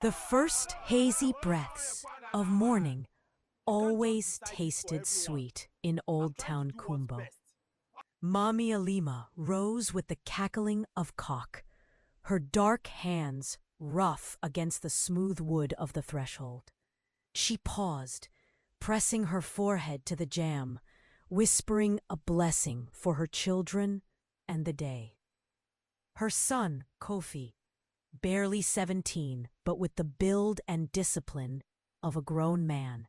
The first hazy breaths of morning always tasted sweet in Old Town Kumbo. Mommy Alima rose with the cackling of cock, her dark hands rough against the smooth wood of the threshold. She paused, pressing her forehead to the jamb, whispering a blessing for her children and the day. Her son, Kofi, barely 17 but with the build and discipline of a grown man,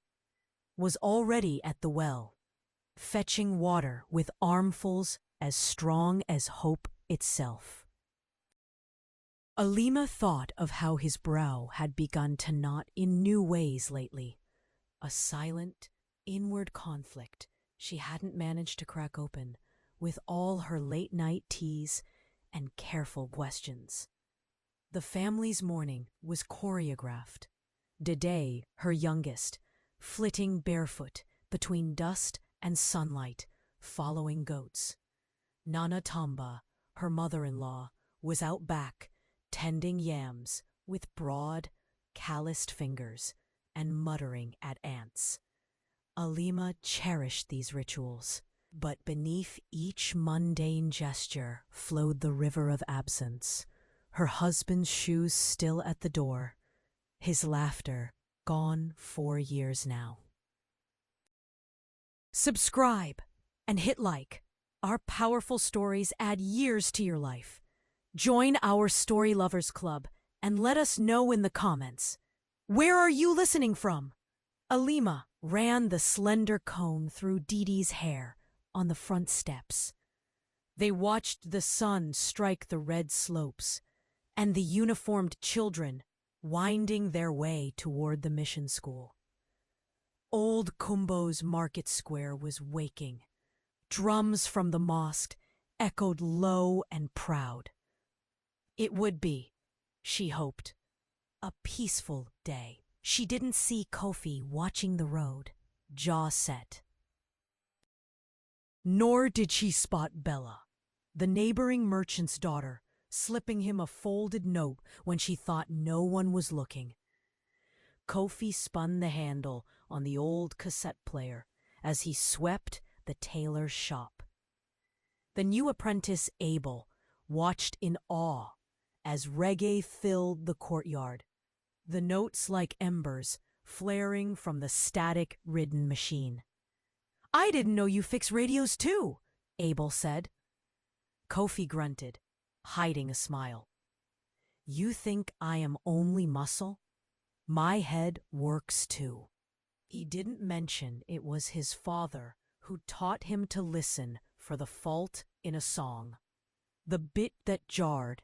was already at the well, fetching water with armfuls as strong as hope itself. Alima thought of how his brow had begun to knot in new ways lately, a silent, inward conflict she hadn't managed to crack open with all her late-night teas and careful questions. The family's morning was choreographed. Dede, her youngest, flitting barefoot between dust and sunlight, following goats. Nana Tamba, her mother-in-law, was out back, tending yams with broad, calloused fingers and muttering at ants. Alima cherished these rituals, but beneath each mundane gesture flowed the river of absence, her husband's shoes still at the door, his laughter gone 4 years now. Subscribe and hit like. Our powerful stories add years to your life. Join our Story Lovers Club and let us know in the comments. Where are you listening from? Alima ran the slender comb through Didi's hair on the front steps. They watched the sun strike the red slopes and the uniformed children winding their way toward the mission school. Old Kumbo's market square was waking. Drums from the mosque echoed low and proud. It would be, she hoped, a peaceful day. She didn't see Kofi watching the road, jaw set. Nor did she spot Bella, the neighboring merchant's daughter, slipping him a folded note when she thought no one was looking. Kofi spun the handle on the old cassette player as he swept the tailor's shop. The new apprentice, Abel, watched in awe as reggae filled the courtyard, the notes like embers flaring from the static-ridden machine. "I didn't know you fix radios too," Abel said. Kofi grunted, hiding a smile. "You think I am only muscle? My head works too." He didn't mention it was his father who taught him to listen for the fault in a song, the bit that jarred,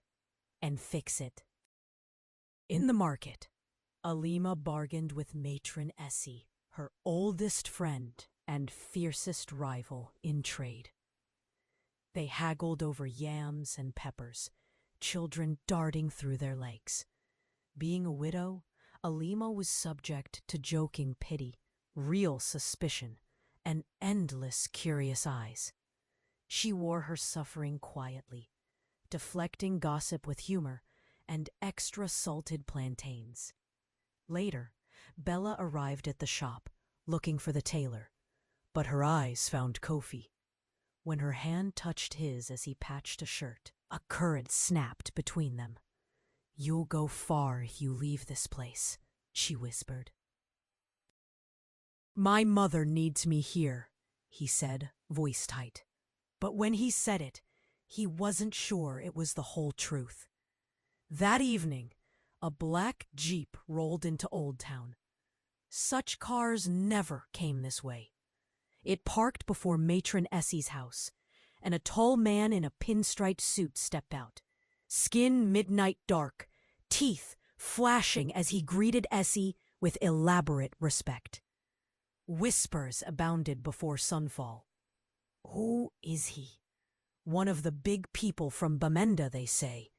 and fix it. In the market, Alima bargained with Matron Essie, her oldest friend and fiercest rival in trade. They haggled over yams and peppers, children darting through their legs. Being a widow, Alima was subject to joking pity, real suspicion, and endless curious eyes. She wore her suffering quietly, deflecting gossip with humor and extra salted plantains. Later, Bella arrived at the shop, looking for the tailor, but her eyes found Kofi. When her hand touched his as he patched a shirt, a current snapped between them. "You'll go far if you leave this place," she whispered. "My mother needs me here," he said, voice tight. But when he said it, he wasn't sure it was the whole truth. That evening, a black Jeep rolled into Old Town. Such cars never came this way. It parked before Matron Essie's house, and a tall man in a pinstriped suit stepped out, skin midnight dark, teeth flashing as he greeted Essie with elaborate respect. Whispers abounded before sunfall. Who is he? One of the big people from Bamenda, they say.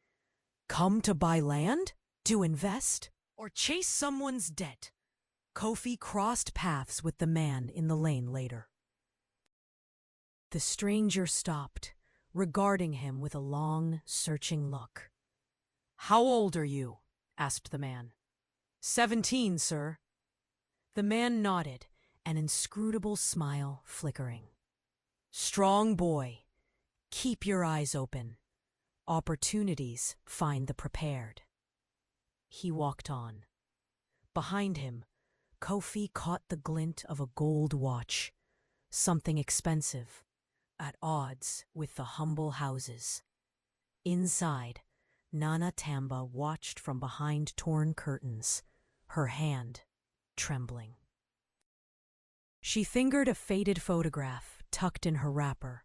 Come to buy land? To invest? Or chase someone's debt? Kofi crossed paths with the man in the lane later. The stranger stopped, regarding him with a long, searching look. "How old are you?" asked the man. 17, sir. The man nodded, an inscrutable smile flickering. Strong boy. Keep your eyes open. Opportunities find the prepared. He walked on. Behind him, Kofi caught the glint of a gold watch, something expensive, at odds with the humble houses. Inside, Nana Tamba watched from behind torn curtains, her hand trembling. She fingered a faded photograph tucked in her wrapper,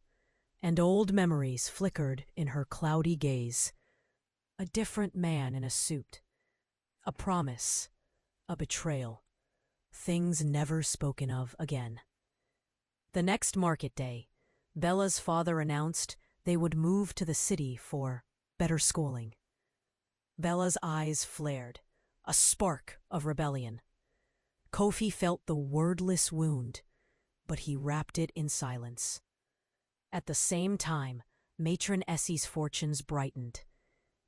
and old memories flickered in her cloudy gaze. A different man in a suit. A promise. A betrayal. Things never spoken of again. The next market day, Bella's father announced they would move to the city for better schooling. Bella's eyes flared, a spark of rebellion. Kofi felt the wordless wound, but he wrapped it in silence. At the same time, Matron Essie's fortunes brightened.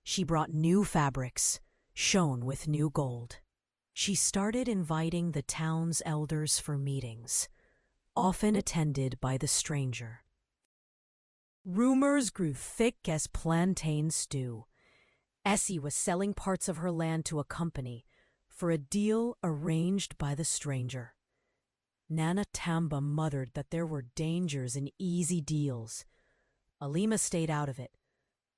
She brought new fabrics, shone with new gold. She started inviting the town's elders for meetings, often attended by the stranger. Rumors grew thick as plantain stew. Essie was selling parts of her land to a company for a deal arranged by the stranger. Nana Tamba muttered that there were dangers in easy deals. Alima stayed out of it,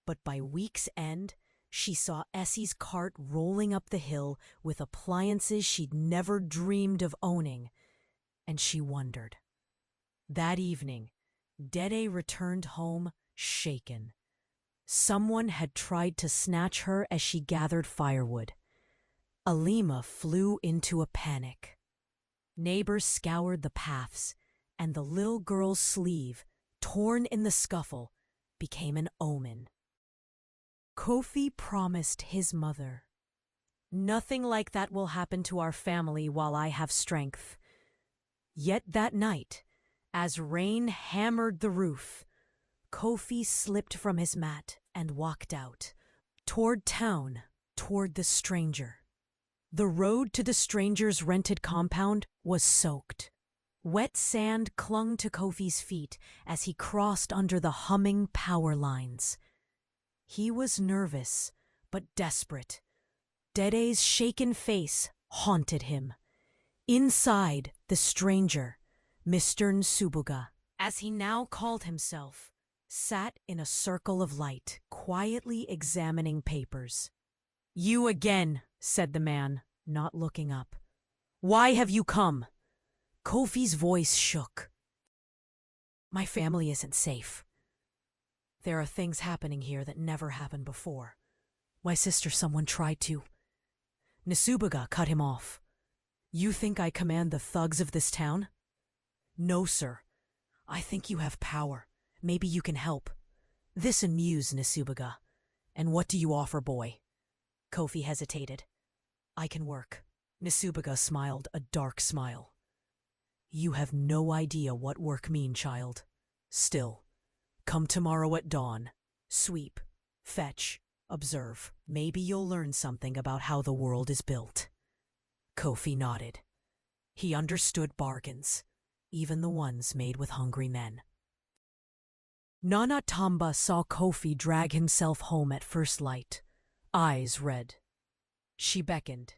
but by week's end, she saw Essie's cart rolling up the hill with appliances she'd never dreamed of owning, and she wondered. That evening, Dede returned home shaken. Someone had tried to snatch her as she gathered firewood. Alima flew into a panic. Neighbors scoured the paths, and the little girl's sleeve, torn in the scuffle, became an omen. Kofi promised his mother, "Nothing like that will happen to our family while I have strength." Yet that night, as rain hammered the roof, Kofi slipped from his mat and walked out, toward town, toward the stranger. The road to the stranger's rented compound was soaked. Wet sand clung to Kofi's feet as he crossed under the humming power lines. He was nervous, but desperate. Dede's shaken face haunted him. Inside, the stranger, Mr. Nsubuga, as he now called himself, sat in a circle of light, quietly examining papers. "You again," said the man, not looking up. "Why have you come?" Kofi's voice shook. "My family isn't safe. There are things happening here that never happened before. My sister, someone tried to—" Nsubuga cut him off. "You think I command the thugs of this town?" "No, sir. I think you have power. Maybe you can help." This amused Nsubuga. "And what do you offer, boy?" Kofi hesitated. "I can work." Nsubuga smiled a dark smile. "You have no idea what work means, child. Still, come tomorrow at dawn. Sweep, fetch, observe. Maybe you'll learn something about how the world is built." Kofi nodded. He understood bargains, even the ones made with hungry men. Nana Tamba saw Kofi drag himself home at first light, eyes red. She beckoned.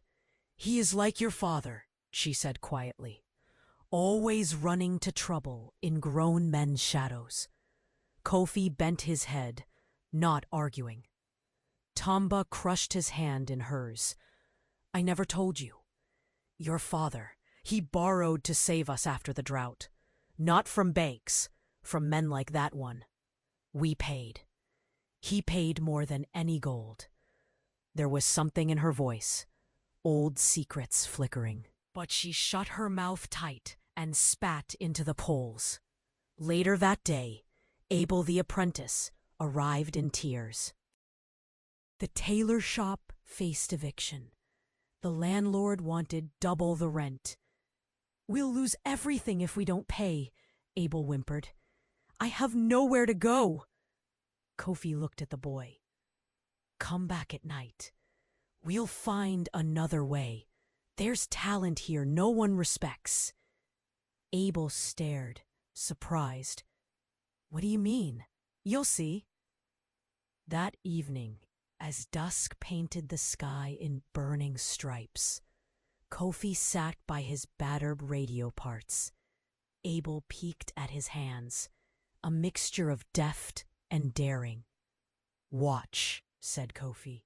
"He is like your father," she said quietly, "always running to trouble in grown men's shadows." Kofi bent his head, not arguing. Tamba crushed his hand in hers. "I never told you. Your father, he borrowed to save us after the drought. Not from banks, from men like that one. We paid. He paid more than any gold." There was something in her voice, old secrets flickering. But she shut her mouth tight and spat into the coals. Later that day, Abel the apprentice arrived in tears. The tailor shop faced eviction. The landlord wanted double the rent. "We'll lose everything if we don't pay," Abel whimpered. "I have nowhere to go." Kofi looked at the boy. "Come back at night. We'll find another way." There's talent here no one respects. Abel stared, surprised. What do you mean? You'll see. That evening, as dusk painted the sky in burning stripes, Kofi sat by his battered radio parts. Abel peeked at his hands, a mixture of deft and daring. Watch, said Kofi.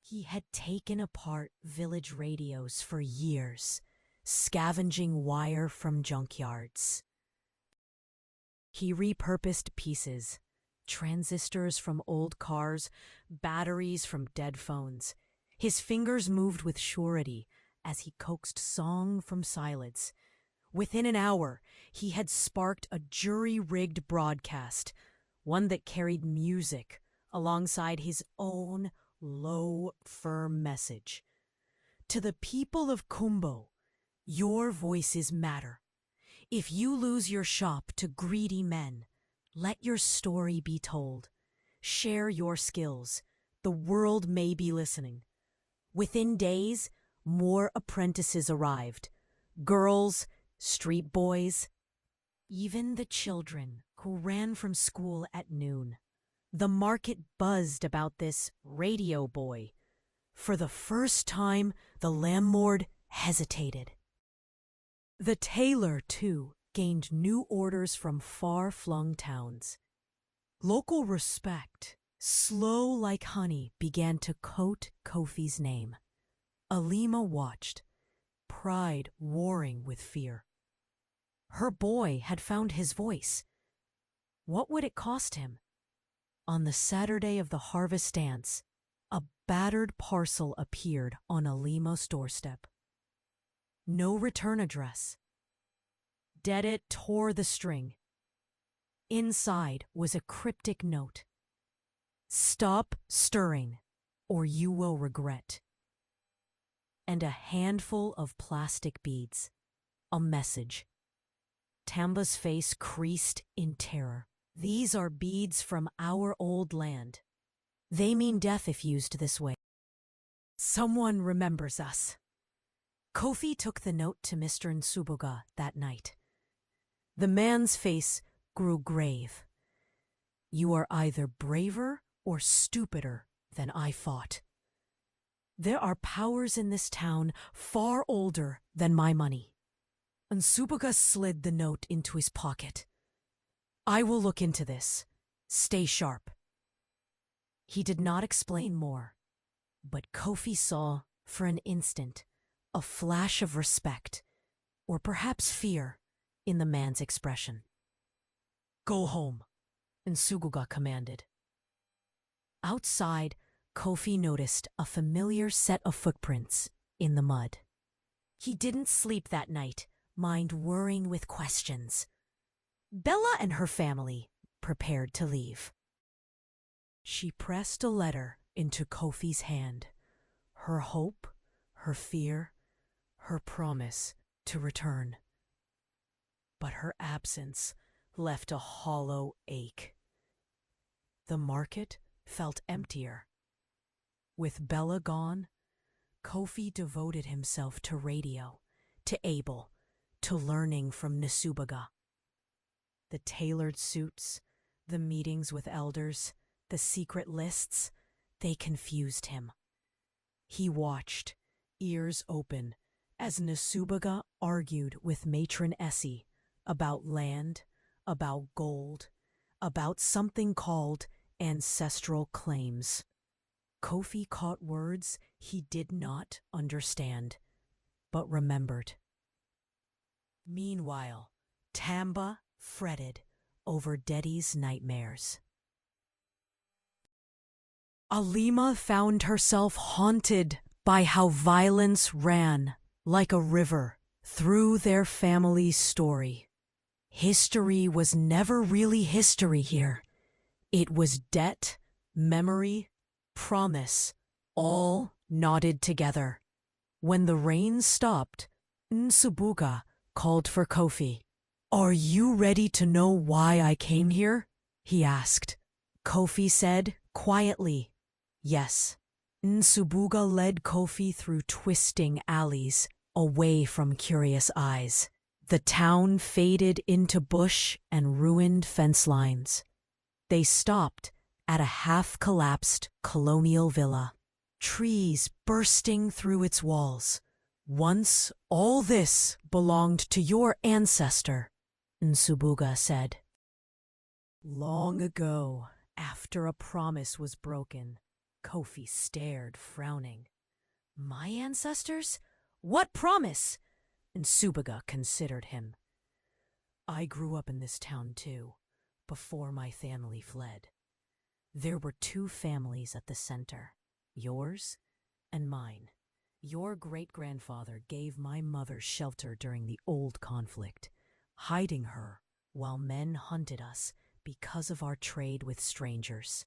He had taken apart village radios for years, scavenging wire from junkyards. He repurposed pieces, transistors from old cars, batteries from dead phones. His fingers moved with surety as he coaxed song from silence. Within an hour, he had sparked a jury-rigged broadcast, one that carried music alongside his own low, firm message. To the people of Kumbo, your voices matter. If you lose your shop to greedy men, let your story be told. Share your skills. The world may be listening. Within days, more apprentices arrived. Girls, street boys, even the children who ran from school at noon. The market buzzed about this radio boy. For the first time, the landlord hesitated. The tailor, too, gained new orders from far-flung towns. Local respect, slow like honey, began to coat Kofi's name. Alima watched, pride warring with fear. Her boy had found his voice. What would it cost him? On the Saturday of the harvest dance, a battered parcel appeared on Alima's doorstep. No return address. Dedit tore the string. Inside was a cryptic note. Stop stirring, or you will regret. And a handful of plastic beads. A message. Tamba's face creased in terror. These are beads from our old land. They mean death if used this way. Someone remembers us. Kofi took the note to Mr. Nsubuga that night. The man's face grew grave. You are either braver or stupider than I thought. There are powers in this town far older than my money. Nsubuga slid the note into his pocket. I will look into this. Stay sharp. He did not explain more, but Kofi saw, for an instant, a flash of respect, or perhaps fear, in the man's expression. Go home, Nsubuga commanded. Outside, Kofi noticed a familiar set of footprints in the mud. He didn't sleep that night, mind whirring with questions. Bella and her family prepared to leave. She pressed a letter into Kofi's hand, her hope, her fear, her promise to return. But her absence left a hollow ache. The market felt emptier. With Bella gone, Kofi devoted himself to radio, to Abel, to learning from Nsubuga. The tailored suits, the meetings with elders, the secret lists, they confused him. He watched, ears open, as Nsubuga argued with Matron Essie about land, about gold, about something called ancestral claims. Kofi caught words he did not understand, but remembered. Meanwhile, Tamba fretted over Dedi's nightmares. Alima found herself haunted by how violence ran like a river through their family's story. History was never really history here. It was debt, memory, promise, all knotted together. When the rain stopped, Nsubuga called for Kofi. Are you ready to know why I came here? He asked. Kofi said quietly, yes. Nsubuga led Kofi through twisting alleys, away from curious eyes. The town faded into bush and ruined fence lines. They stopped at a half-collapsed colonial villa, trees bursting through its walls. "Once all this belonged to your ancestor," Nsubuga said. "Long ago, after a promise was broken," Kofi stared, frowning. "My ancestors? What promise?" Nsubuga considered him. "I grew up in this town too, before my family fled. There were two families at the center, yours and mine. Your great-grandfather gave my mother shelter during the old conflict, hiding her while men hunted us because of our trade with strangers.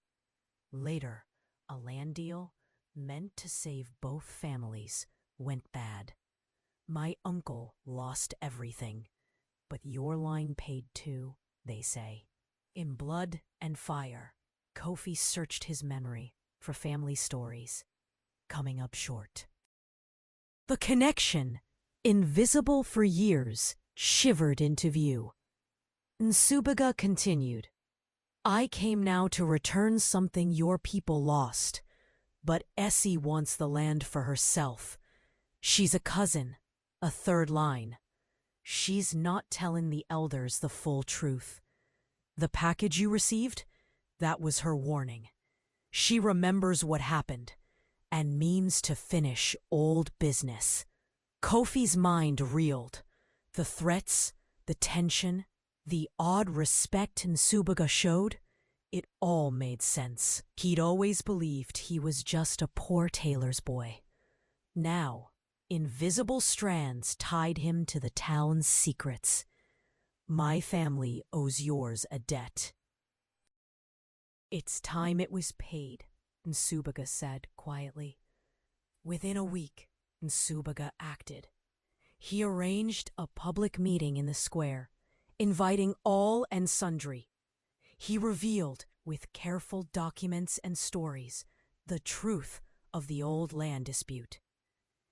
Later, a land deal meant to save both families went bad. My uncle lost everything, but your line paid too, they say. In blood and fire, Kofi searched his memory for family stories, coming up short. The connection, invisible for years, shivered into view. Nsubuga continued. "I came now to return something your people lost, but Essie wants the land for herself. She's a cousin, a third line. She's not telling the elders the full truth. The package you received? That was her warning. She remembers what happened and means to finish old business." Kofi's mind reeled. The threats, the tension, the odd respect Nsubuga showed, it all made sense. He'd always believed he was just a poor tailor's boy. Now, invisible strands tied him to the town's secrets. "My family owes yours a debt." "It's time it was paid," Nsubuga said quietly. Within a week, Nsubuga acted. He arranged a public meeting in the square, inviting all and sundry. He revealed, with careful documents and stories, the truth of the old land dispute.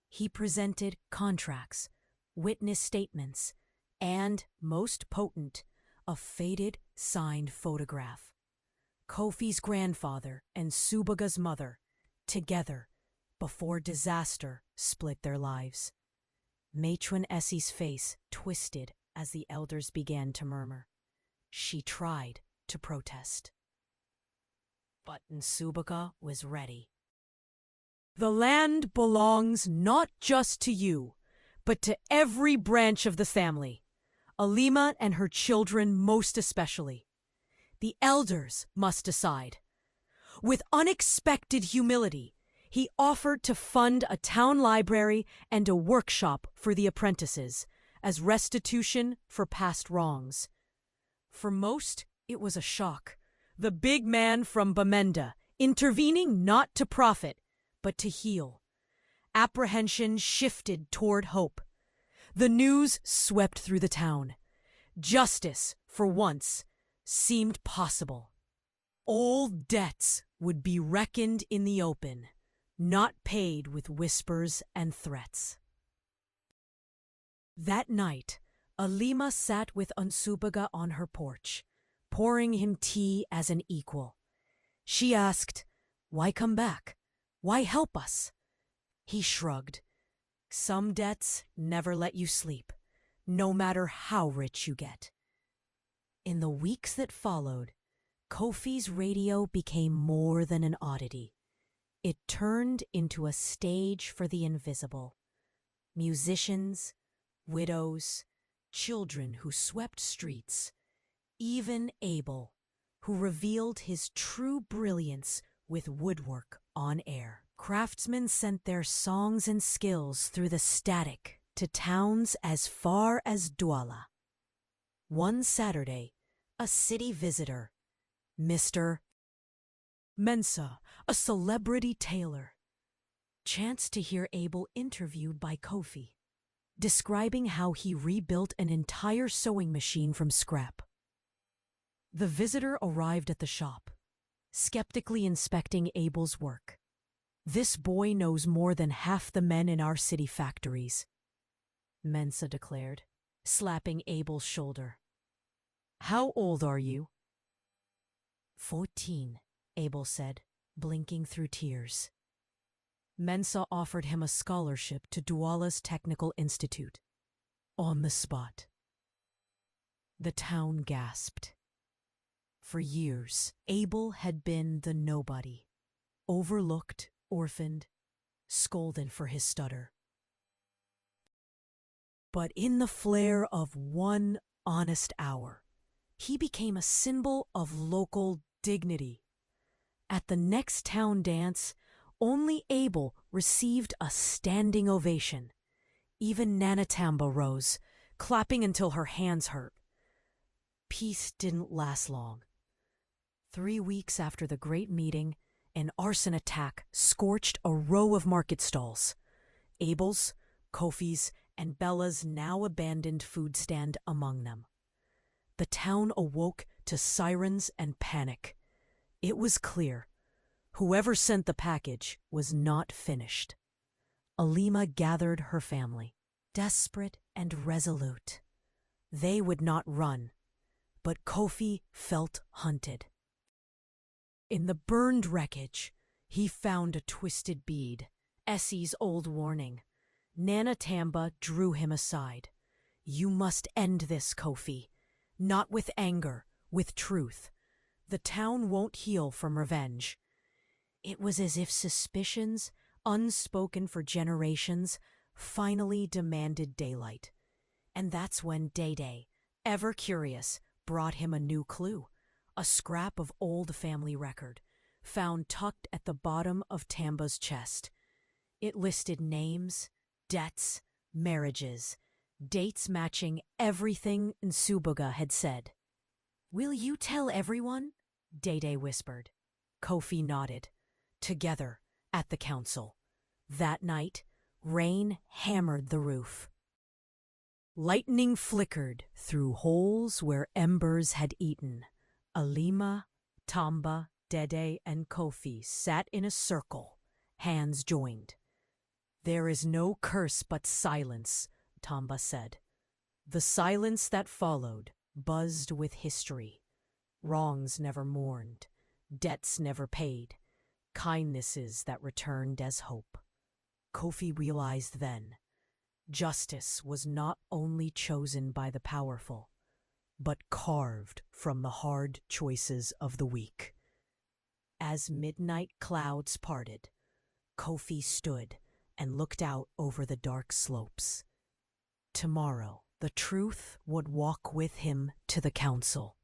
He presented contracts, witness statements, and, most potent, a faded, signed photograph. Kofi's grandfather and Nsubuga's mother, together, before disaster split their lives. Matron Essie's face twisted as the elders began to murmur. She tried to protest. But Nsubuga was ready. "The land belongs not just to you, but to every branch of the family, Alima and her children most especially. The elders must decide." With unexpected humility, he offered to fund a town library and a workshop for the apprentices as restitution for past wrongs. For most, it was a shock. The big man from Bamenda intervening not to profit, but to heal. Apprehension shifted toward hope. The news swept through the town. Justice, for once, seemed possible. Old debts would be reckoned in the open, not paid with whispers and threats. That night, Alima sat with Nsubuga on her porch, pouring him tea as an equal. She asked, "Why come back? Why help us?" He shrugged. "Some debts never let you sleep, no matter how rich you get." In the weeks that followed, Kofi's radio became more than an oddity. It turned into a stage for the invisible. Musicians, widows, children who swept streets, even Abel, who revealed his true brilliance with woodwork on air. Craftsmen sent their songs and skills through the static to towns as far as Douala. One Saturday, a city visitor, Mr. Mensa, a celebrity tailor, chanced to hear Abel interviewed by Kofi, describing how he rebuilt an entire sewing machine from scrap. The visitor arrived at the shop, skeptically inspecting Abel's work. This boy knows more than half the men in our city factories, Mensa declared, slapping Abel's shoulder. How old are you? 14, Abel said, blinking through tears. Mensa offered him a scholarship to Douala's Technical Institute. On the spot. The town gasped. For years, Abel had been the nobody, overlooked, orphaned, scolded for his stutter. But in the flare of one honest hour, he became a symbol of local dignity. At the next town dance, only Abel received a standing ovation. Even Nanatamba rose, clapping until her hands hurt. Peace didn't last long. 3 weeks after the great meeting, an arson attack scorched a row of market stalls. Abel's, Kofi's, and Bella's now abandoned food stand among them. The town awoke to sirens and panic. It was clear. Whoever sent the package was not finished. Alima gathered her family, desperate and resolute. They would not run, but Kofi felt hunted. In the burned wreckage, he found a twisted bead, Essie's old warning. Nanatamba drew him aside. You must end this, Kofi. Not with anger, with truth. The town won't heal from revenge. It was as if suspicions, unspoken for generations, finally demanded daylight. And that's when Day, ever curious, brought him a new clue. A scrap of old family record, found tucked at the bottom of Tamba's chest. It listed names, debts, marriages, dates matching everything Nsubuga had said. Will you tell everyone? Day whispered. Kofi nodded. Together, at the council. That night, rain hammered the roof. Lightning flickered through holes where embers had eaten. Alima, Tamba, Dede, and Kofi sat in a circle, hands joined. There is no curse but silence, Tamba said. The silence that followed buzzed with history. Wrongs never mourned, debts never paid, kindnesses that returned as hope. Kofi realized then, justice was not only chosen by the powerful, but carved from the hard choices of the weak. As midnight clouds parted, Kofi stood and looked out over the dark slopes. Tomorrow, the truth would walk with him to the council.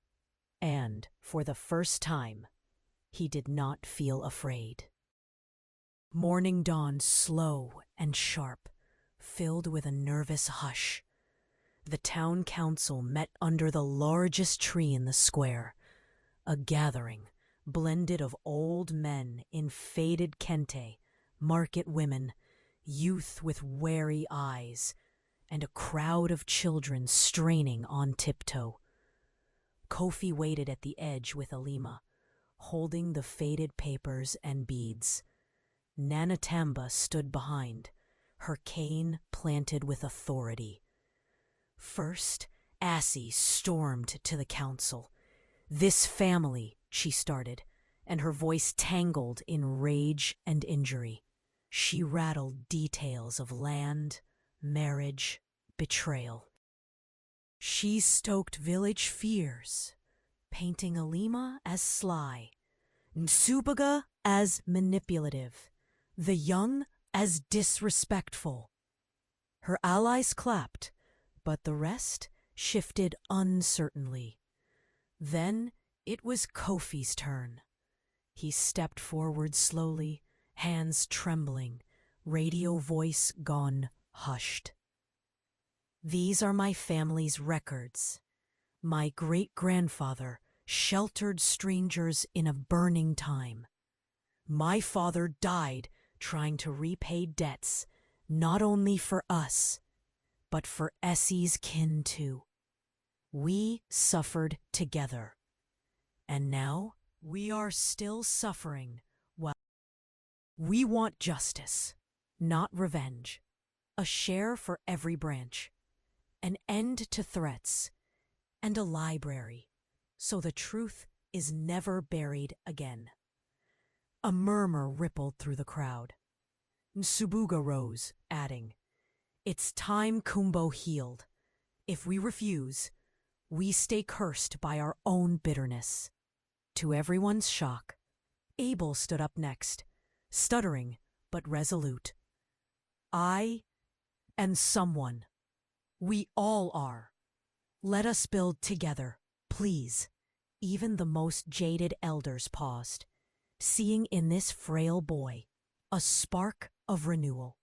And, for the first time, he did not feel afraid. Morning dawned slow and sharp, filled with a nervous hush. The town council met under the largest tree in the square, a gathering blended of old men in faded kente, market women, youth with wary eyes, and a crowd of children straining on tiptoe. Kofi waited at the edge with Alima, holding the faded papers and beads. Nanatamba stood behind, her cane planted with authority. First, Assie stormed to the council. This family, she started, and her voice tangled in rage and injury. She rattled details of land, marriage, betrayal. She stoked village fears, painting Alima as sly, Nsubuga as manipulative, the young as disrespectful. Her allies clapped, but the rest shifted uncertainly. Then it was Kofi's turn. He stepped forward slowly, hands trembling, radio voice gone hushed. These are my family's records. My great-grandfather sheltered strangers in a burning time. My father died trying to repay debts, not only for us, but for Essie's kin too. We suffered together. And now we are still suffering We want justice, not revenge. A share for every branch. An end to threats. And a library, so the truth is never buried again. A murmur rippled through the crowd. Nsubuga rose, adding, "It's time Kumbo healed. If we refuse, we stay cursed by our own bitterness." To everyone's shock, Abel stood up next, stuttering but resolute. "I and someone. We all are. Let us build together, please." Even the most jaded elders paused, seeing in this frail boy a spark of renewal.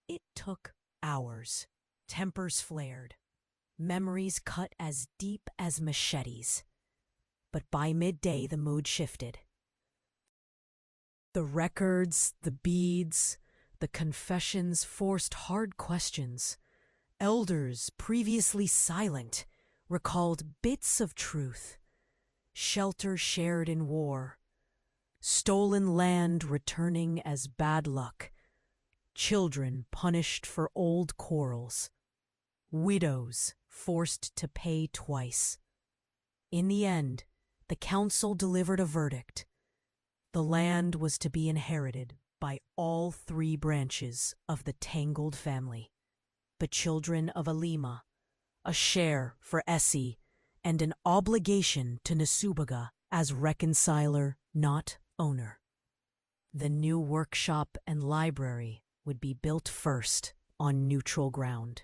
It took hours. Tempers flared. Memories cut as deep as machetes. But by midday the mood shifted. The records, the beads, the confessions forced hard questions. Elders, previously silent, recalled bits of truth. Shelter shared in war. Stolen land returning as bad luck. Children punished for old quarrels. Widows forced to pay twice. In the end, the council delivered a verdict. The land was to be inherited by all three branches of the tangled family. The children of Alima, a share for Essie, and an obligation to Nsubuga as reconciler, not owner. The new workshop and library would be built first on neutral ground.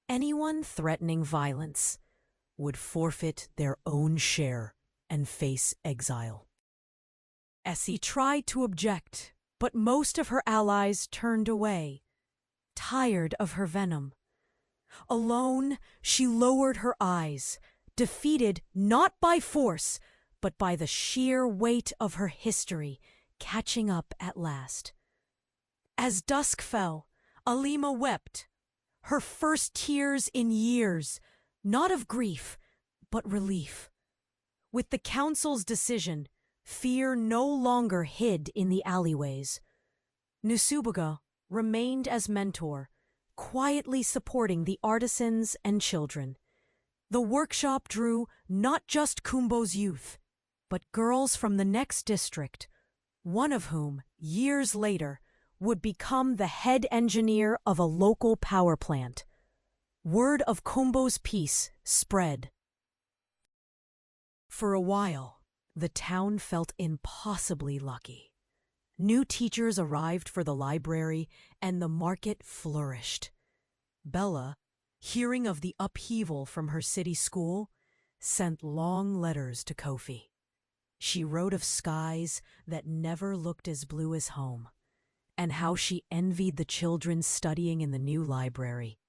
Anyone threatening violence would forfeit their own share and face exile. Essie tried to object, but most of her allies turned away, tired of her venom. Alone, she lowered her eyes, defeated not by force, but by the sheer weight of her history catching up at last. As dusk fell, Alima wept, her first tears in years, not of grief, but relief. With the council's decision, fear no longer hid in the alleyways. Nsubuga remained as mentor, quietly supporting the artisans and children. The workshop drew not just Kumbo's youth, but girls from the next district, one of whom, years later, would become the head engineer of a local power plant. Word of Kumbo's peace spread. For a while, the town felt impossibly lucky. New teachers arrived for the library, and the market flourished. Bella, hearing of the upheaval from her city school, sent long letters to Kofi. She wrote of skies that never looked as blue as home, and how she envied the children studying in the new library.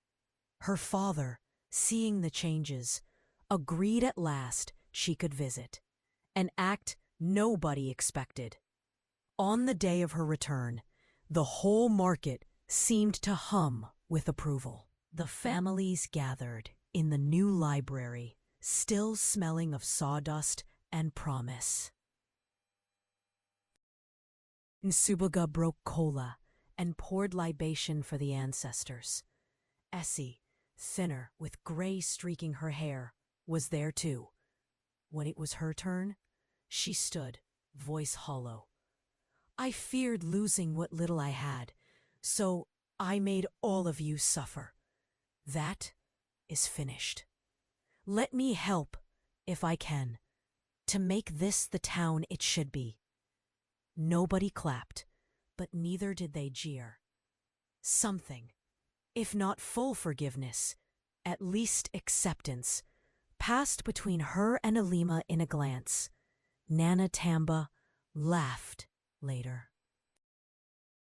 Her father, seeing the changes, agreed at last she could visit, an act nobody expected. On the day of her return, the whole market seemed to hum with approval. The families gathered in the new library, still smelling of sawdust and promise. Nsubuga broke cola and poured libation for the ancestors. Essie, thinner with gray streaking her hair, was there too. When it was her turn, she stood, voice hollow. "I feared losing what little I had, so I made all of you suffer. That is finished. Let me help, if I can, to make this the town it should be." Nobody clapped, but neither did they jeer. Something, if not full forgiveness, at least acceptance, passed between her and Alima in a glance. Nana Tamba laughed later.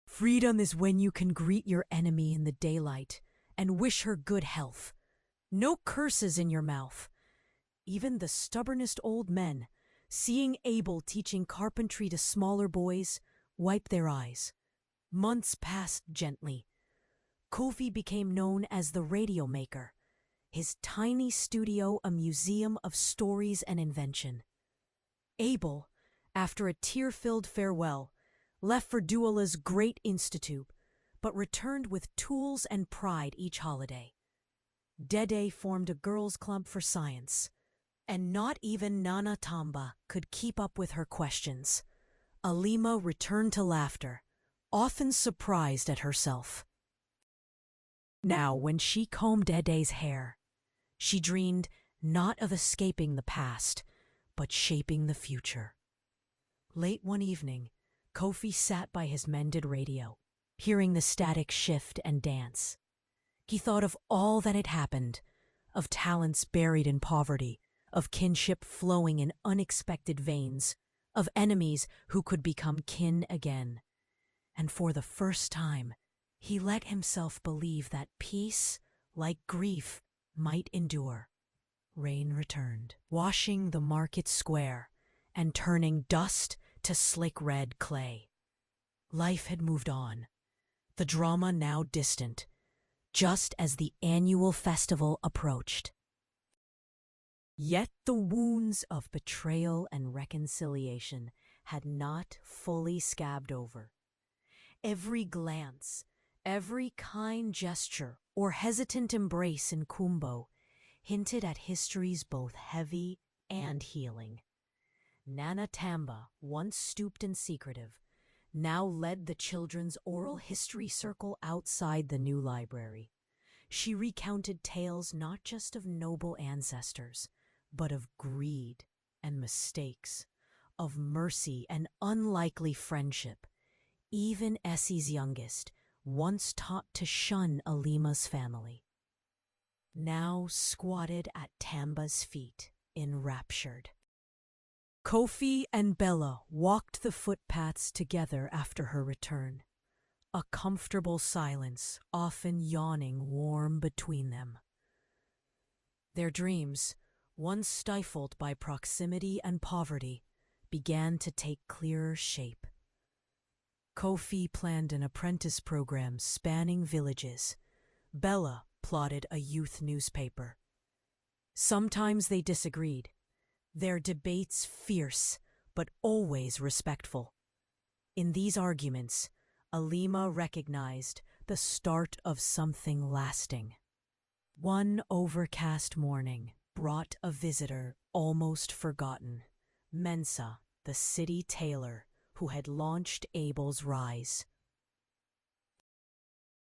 "Freedom is when you can greet your enemy in the daylight and wish her good health. No curses in your mouth." Even the stubbornest old men, seeing Abel teaching carpentry to smaller boys, wiped their eyes. Months passed gently. Kofi became known as the radio maker, his tiny studio a museum of stories and invention. Abel, after a tear-filled farewell, left for Duala's great institute, but returned with tools and pride each holiday. Dede formed a girls' club for science, and not even Nana Tamba could keep up with her questions. Alima returned to laughter, often surprised at herself. Now, when she combed Dede's hair, she dreamed not of escaping the past, but shaping the future. Late one evening, Kofi sat by his mended radio, hearing the static shift and dance. He thought of all that had happened, of talents buried in poverty, of kinship flowing in unexpected veins, of enemies who could become kin again. And for the first time, he let himself believe that peace, like grief, might endure. Rain returned, washing the market square and turning dust to slick red clay. Life had moved on, the drama now distant, just as the annual festival approached. Yet the wounds of betrayal and reconciliation had not fully scabbed over. Every glance, every kind gesture or hesitant embrace in Kumbo hinted at history's both heavy and healing. Nana Tamba, once stooped and secretive, now led the children's oral history circle outside the new library. She recounted tales not just of noble ancestors, but of greed and mistakes, of mercy and unlikely friendship. Even Essie's youngest, once taught to shun Alima's family, now squatted at Tamba's feet, enraptured. Kofi and Bella walked the footpaths together after her return, a comfortable silence often yawning warm between them. Their dreams, once stifled by proximity and poverty, began to take clearer shape. Kofi planned an apprentice program spanning villages. Bella plotted a youth newspaper. Sometimes they disagreed, their debates fierce but always respectful. In these arguments, Alima recognized the start of something lasting. One overcast morning brought a visitor almost forgotten, Mensa, the city tailor who had launched Abel's rise.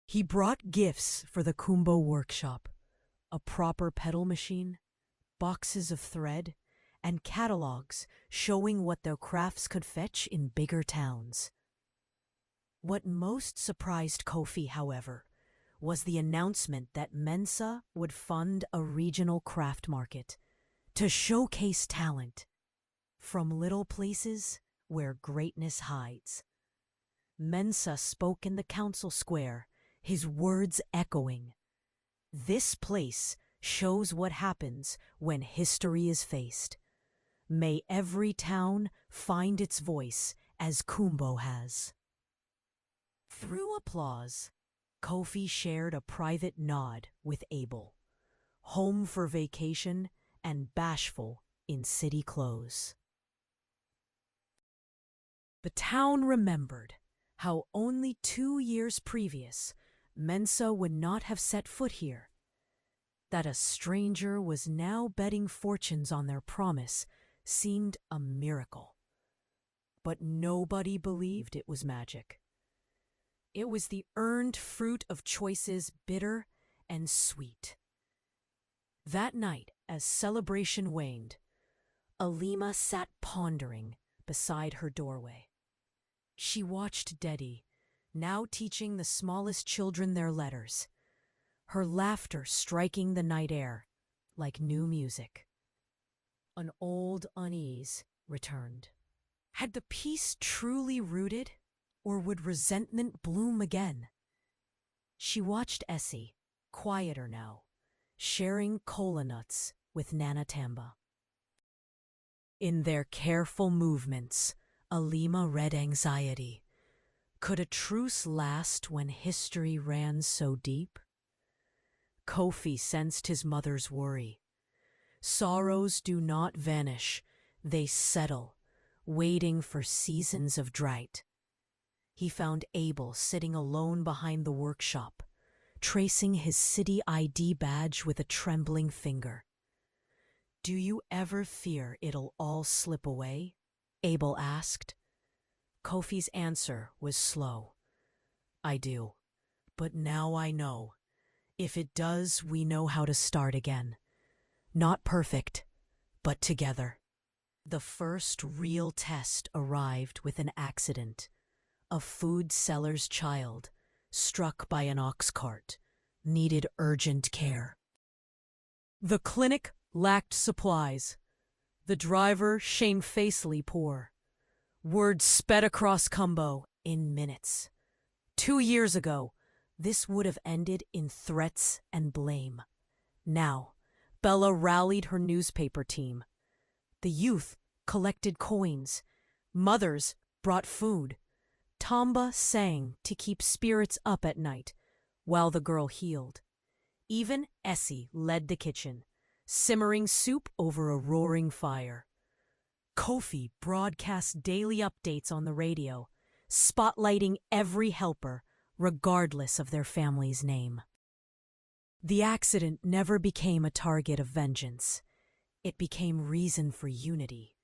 He brought gifts for the Kumbo workshop, a proper pedal machine, boxes of thread, and catalogs showing what their crafts could fetch in bigger towns. What most surprised Kofi, however, was the announcement that Mensa would fund a regional craft market to showcase talent from little places where greatness hides. Mensa spoke in the council square, his words echoing. This place shows what happens when history is faced. May every town find its voice as Kumbo has. Through applause, Kofi shared a private nod with Abel, home for vacation and bashful in city clothes. The town remembered how only 2 years previous Mensa would not have set foot here. That a stranger was now betting fortunes on their promise seemed a miracle. But nobody believed it was magic. It was the earned fruit of choices bitter and sweet. That night, as celebration waned, Alima sat pondering beside her doorway. She watched Dedi, now teaching the smallest children their letters, her laughter striking the night air like new music. An old unease returned. Had the peace truly rooted, or would resentment bloom again? She watched Essie, quieter now, sharing cola nuts with Nana Tamba. In their careful movements, Alima read anxiety. Could a truce last when history ran so deep? Kofi sensed his mother's worry. Sorrows do not vanish, they settle, waiting for seasons of drought. he found Abel sitting alone behind the workshop, tracing his city ID badge with a trembling finger. "Do you ever fear it'll all slip away?" Abel asked. Kofi's answer was slow. "I do. But now I know. If it does, we know how to start again. Not perfect, but together." The first real test arrived with an accident. A food seller's child, struck by an ox cart, needed urgent care. The clinic lacked supplies. The driver shamefacedly poor. Word sped across Kumbo in minutes. 2 years ago, this would have ended in threats and blame. Now, Bella rallied her newspaper team. The youth collected coins. Mothers brought food. Tamba sang to keep spirits up at night while the girl healed. Even Essie led the kitchen, simmering soup over a roaring fire. Kofi broadcast daily updates on the radio, spotlighting every helper, regardless of their family's name. The accident never became a target of vengeance. It became reason for unity,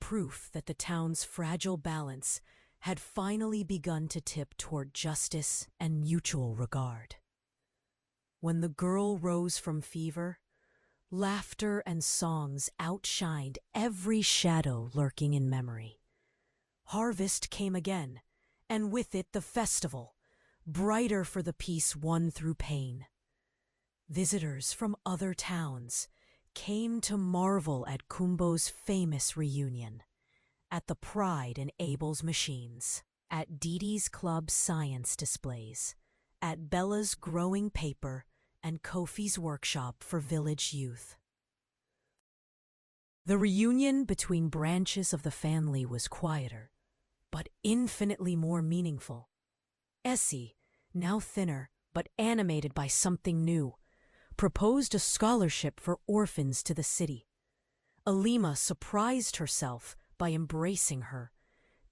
proof that the town's fragile balance had finally begun to tip toward justice and mutual regard. When the girl rose from fever, laughter and songs outshined every shadow lurking in memory. Harvest came again, and with it the festival, brighter for the peace won through pain. Visitors from other towns came to marvel at Kumbo's famous reunion, at the pride in Abel's machines, at Didi's club science displays, at Bella's growing paper and Kofi's workshop for village youth. The reunion between branches of the family was quieter, but infinitely more meaningful. Essie, now thinner but animated by something new, proposed a scholarship for orphans to the city. Alima surprised herself by embracing her,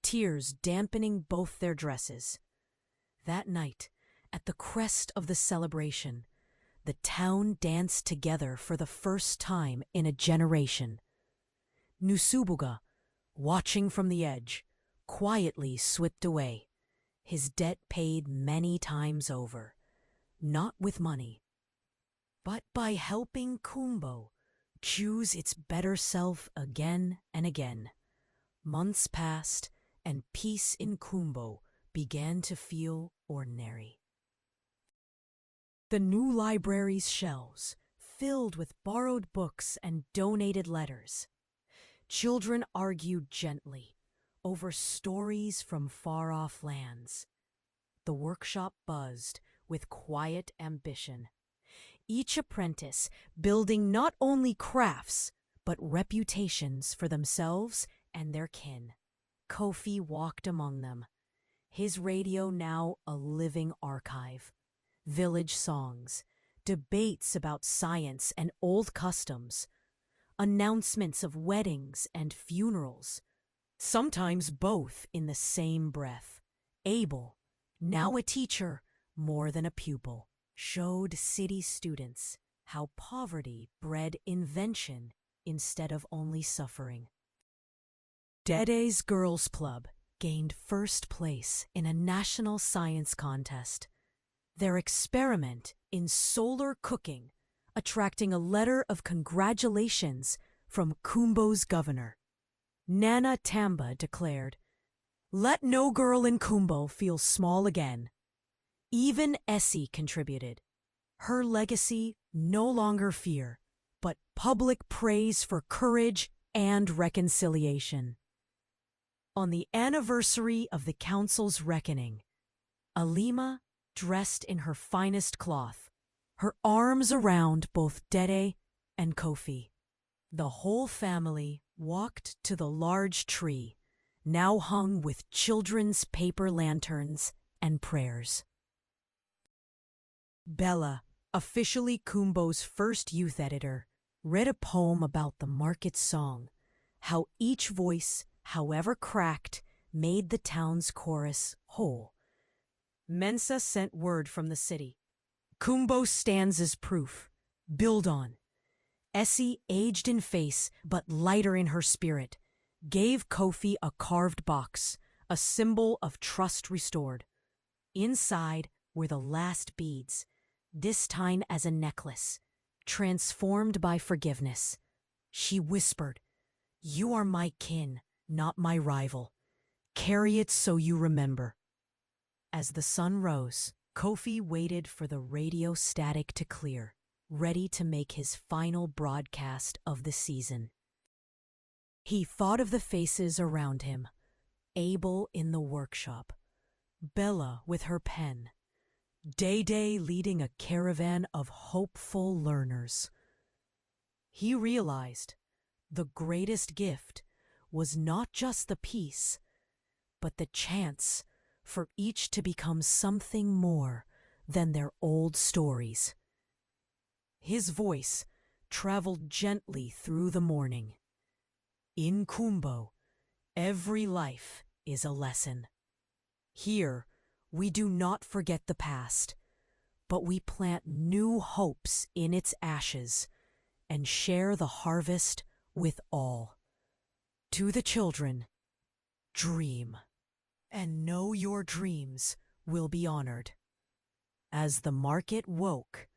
tears dampening both their dresses. That night, at the crest of the celebration, the town danced together for the first time in a generation. Nusubuga, watching from the edge, quietly slipped away, his debt paid many times over, not with money, but by helping Kumbo choose its better self again and again. Months passed, and peace in Kumbo began to feel ordinary. The new library's shelves filled with borrowed books and donated letters. Children argued gently over stories from far-off lands. The workshop buzzed with quiet ambition, each apprentice building not only crafts, but reputations for themselves and their kin. Kofi walked among them, his radio now a living archive. Village songs, debates about science and old customs, announcements of weddings and funerals, sometimes both in the same breath. Abel, now a teacher more than a pupil, showed city students how poverty bred invention instead of only suffering. Dede's Girls Club gained first place in a national science contest. Their experiment in solar cooking attracting a letter of congratulations from Kumbo's governor. Nana Tamba declared, "Let no girl in Kumbo feel small again." Even Essie contributed. Her legacy no longer fear, but public praise for courage and reconciliation. On the anniversary of the council's reckoning, Alima, dressed in her finest cloth, her arms around both Dede and Kofi. The whole family walked to the large tree, now hung with children's paper lanterns and prayers. Bella, officially Kumbo's first youth editor, read a poem about the market song, how each voice, however cracked, made the town's chorus whole. Mensa sent word from the city. Kumbo stands as proof. Build on. Essie, aged in face but lighter in her spirit, gave Kofi a carved box, a symbol of trust restored. Inside were the last beads, this time as a necklace, transformed by forgiveness. She whispered, "You are my kin, not my rival. Carry it so you remember." As the sun rose, Kofi waited for the radio static to clear, ready to make his final broadcast of the season. He thought of the faces around him, Abel in the workshop, Bella with her pen, Day leading a caravan of hopeful learners. He realized the greatest gift was not just the peace, but the chance for each to become something more than their old stories. His voice traveled gently through the morning. In Kumbo, every life is a lesson. Here, we do not forget the past, but we plant new hopes in its ashes and share the harvest with all. To the children, dream, and know your dreams will be honored. As the market woke,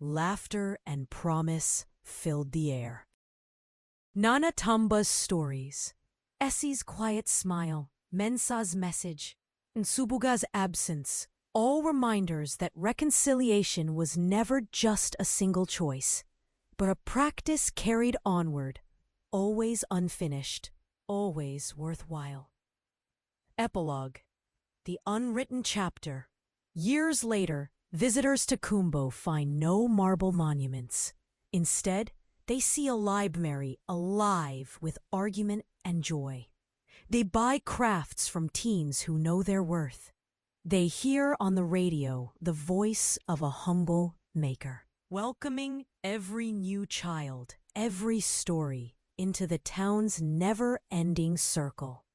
laughter and promise filled the air. Nana Tamba's stories, Essie's quiet smile, Mensa's message, and Subuga's absence, all reminders that reconciliation was never just a single choice, but a practice carried onward, always unfinished, always worthwhile. Epilogue, the unwritten chapter. Years later, visitors to Kumbo find no marble monuments. Instead, they see a library alive with argument and joy. They buy crafts from teens who know their worth. They hear on the radio the voice of a humble maker, welcoming every new child, every story, into the town's never-ending circle.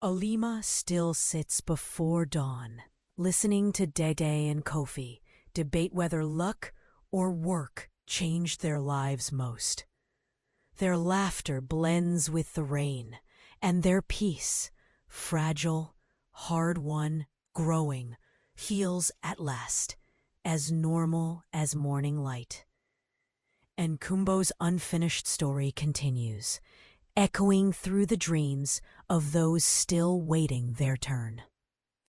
Alima still sits before dawn, listening to Dede and Kofi debate whether luck or work changed their lives most. Their laughter blends with the rain, and their peace, fragile, hard-won, growing, feels at last as normal as morning light. And Kumbo's unfinished story continues, echoing through the dreams of those still waiting their turn.